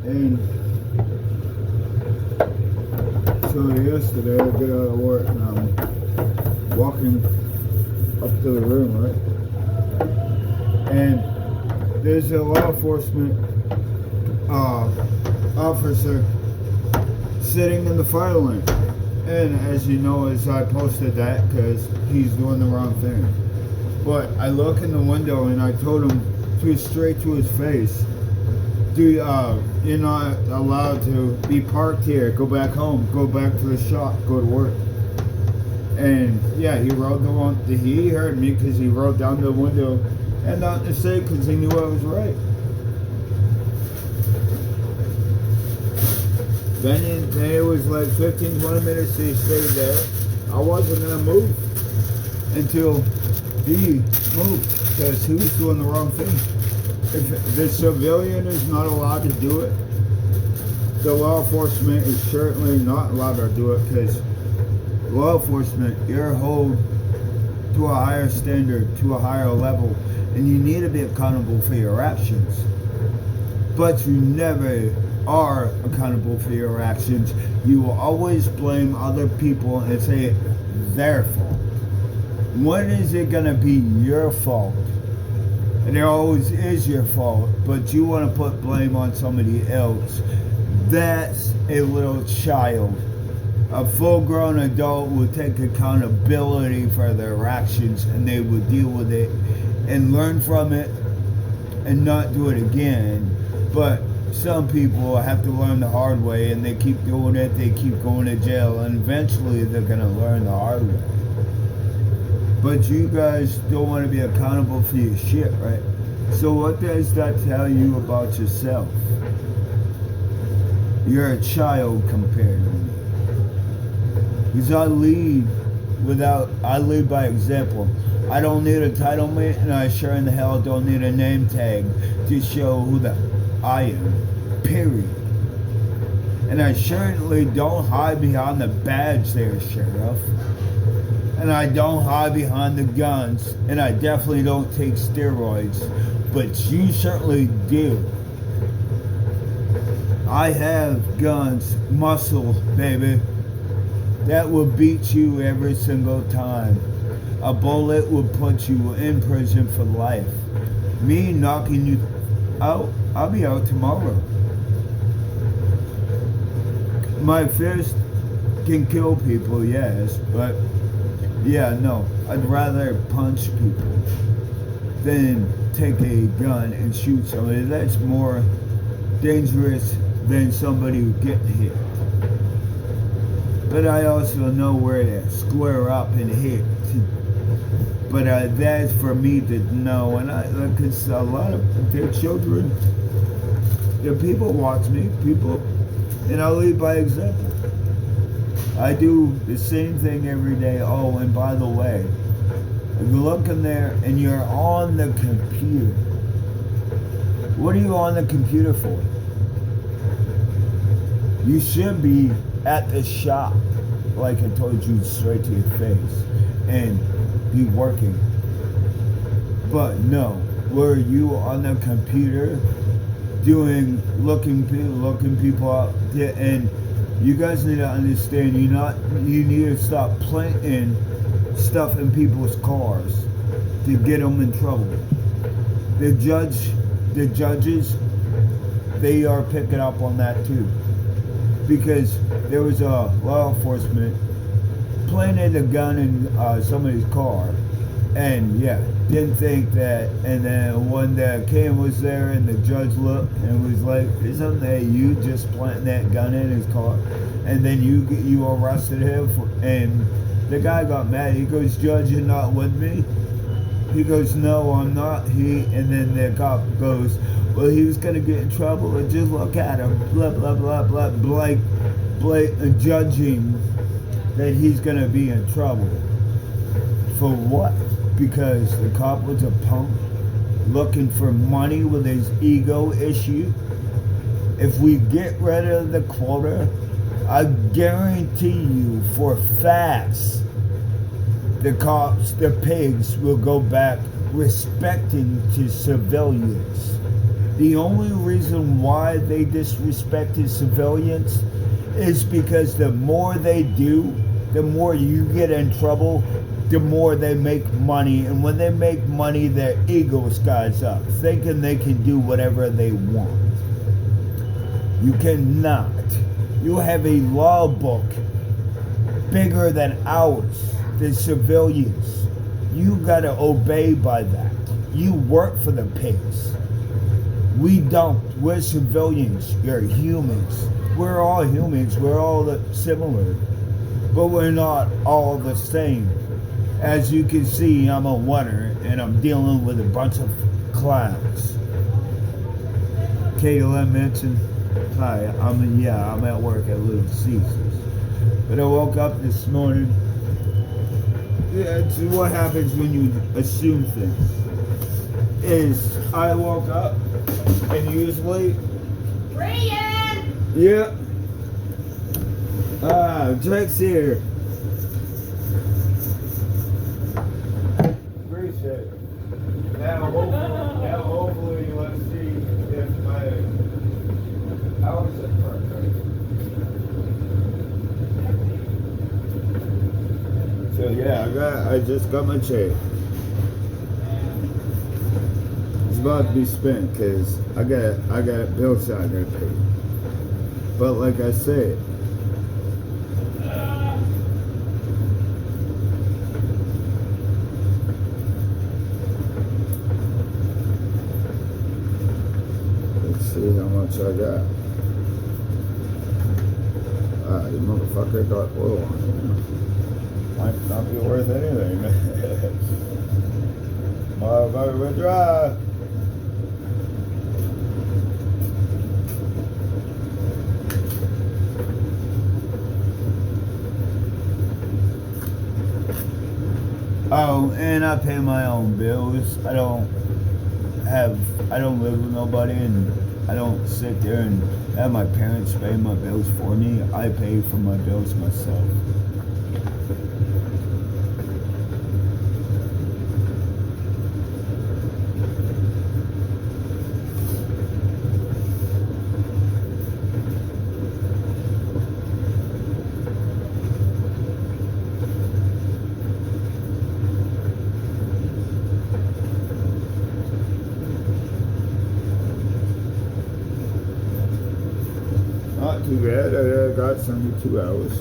And so yesterday I get out of work and I'm walking up to the room, right? And there's a law enforcement officer sitting in the fire lane. And as you know, as I posted that because he's doing the wrong thing. But I look in the window and I told him straight to his face, dude, you're not allowed to be parked here. Go back home. Go back to the shop. Go to work. And yeah, he he heard me because he rolled down the window and not to say because he knew I was right. Then it was like 15, 20 minutes he stayed there. I wasn't going to move until he moved because he was doing the wrong thing. If the civilian is not allowed to do it, the law enforcement is certainly not allowed to do it because law enforcement, you're held to a higher standard, to a higher level, and you need to be accountable for your actions. But you never are accountable for your actions. You will always blame other people and say their fault. When is it going to be your fault? And it always is your fault, but you want to put blame on somebody else. That's a little child. A full-grown adult will take accountability for their actions and they will deal with it and learn from it and not do it again. But some people have to learn the hard way and they keep doing it, they keep going to jail, and eventually they're going to learn the hard way. But you guys don't want to be accountable for your shit, right? So what does that tell you about yourself? You're a child compared to me. Because I lead by example. I don't need a entitlement, and I sure in the hell don't need a name tag to show who I am. Period. And I certainly don't hide behind the badge there, Sheriff. And I don't hide behind the guns, and I definitely don't take steroids, but you certainly do. I have guns, muscle, baby, that will beat you every single time. A bullet will put you in prison for life. Me knocking you out, I'll be out tomorrow. My fist can kill people, yes, but yeah, no, I'd rather punch people than take a gun and shoot somebody. That's more dangerous than somebody who get hit. But I also know where to square up and hit. But that's for me to know. And because a lot of their children, the people watch me, and I lead by example. I do the same thing every day. Oh, and by the way, you look in there and you're on the computer. What are you on the computer for? You should be at the shop, like I told you, straight to your face, and be working. But no, were you on the computer looking people up, and you guys need to understand, you need to stop planting stuff in people's cars to get them in trouble. The judges, they are picking up on that too. Because there was a law enforcement planted a gun in somebody's car, and yeah, didn't think that. And then when the cam was there and the judge looked and was like, isn't that you just planting that gun in his car? And then you arrested him and the guy got mad. He goes, Judge, you're not with me? He goes, no, I'm not. And then the cop goes, well, he was going to get in trouble, and just look at him, blah, blah, blah, blah, blatant judging that he's going to be in trouble. For what? Because the cop was a punk looking for money with his ego issue. If we get rid of the quota, I guarantee you for facts, the cops, the pigs, will go back respecting to civilians. The only reason why they disrespected civilians is because the more they do, the more you get in trouble, the more they make money. And when they make money, their ego skies up, thinking they can do whatever they want. You cannot. You have a law book bigger than ours, the civilians. You gotta obey by that. You work for the pigs. We don't. We're civilians. You're humans. We're all humans. We're all similar. But we're not all the same. As you can see, I'm a winner and I'm dealing with a bunch of clowns. Caitlin mentioned, hi, I'm at work at Little Caesars. But I woke up this morning. Yeah, it's what happens when you assume things. Is I woke up and usually Brian! yeah. Drake's here. Appreciate it. Now hopefully let's see if my hours are perfect. So yeah, I just got my check. It's about to be spent because I got bills I gotta pay. But like I said, let's see how much I got. The motherfucker got oil on it. Might not be worth anything. Motherfucker would drive. Oh, and I pay my own bills. I don't live with nobody, and I don't sit there and have my parents pay my bills for me. I pay for my bills myself. Not too bad. I got 72 hours.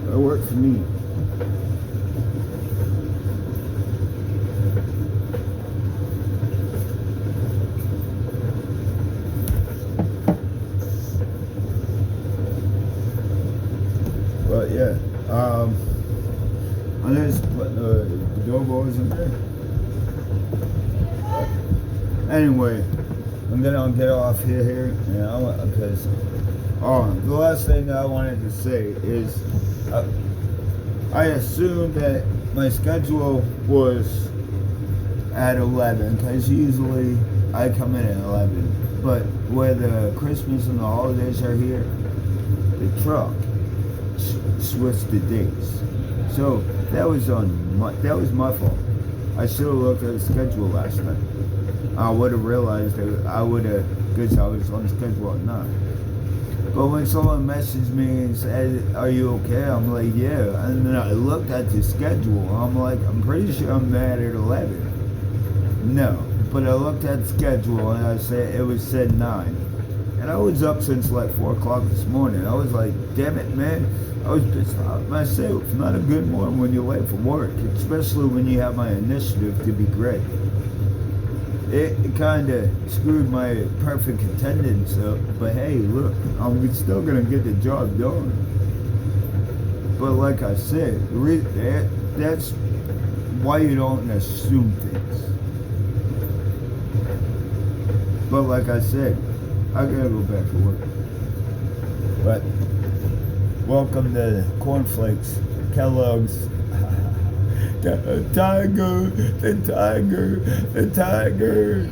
That works for me. But yeah, I just put the doorbells in there. Anyway, I'm gonna get off here, because the last thing I wanted to say is I assumed that my schedule was at 11 because usually I come in at 11, but where the Christmas and the holidays are here, the truck switched the dates. So that was my fault. I should have looked at the schedule last night. I would have realized that because I was on schedule at 9. But when someone messaged me and said, "Are you okay?" I'm like, "Yeah." And then I looked at the schedule. I'm like, "I'm pretty sure I'm there at 11." No, but I looked at the schedule and it said 9. And I was up since like 4 o'clock this morning. I was like, "Damn it, man." I was pissed off myself. Not a good morning when you're late for work, especially when you have my initiative to be great. It kind of screwed my perfect attendance up, but hey, look, I'm still going to get the job done. But like I said, that's why you don't assume things. But like I said, I got to go back to work. But welcome to Cornflakes, Kellogg's. The tiger, the tiger, the tiger.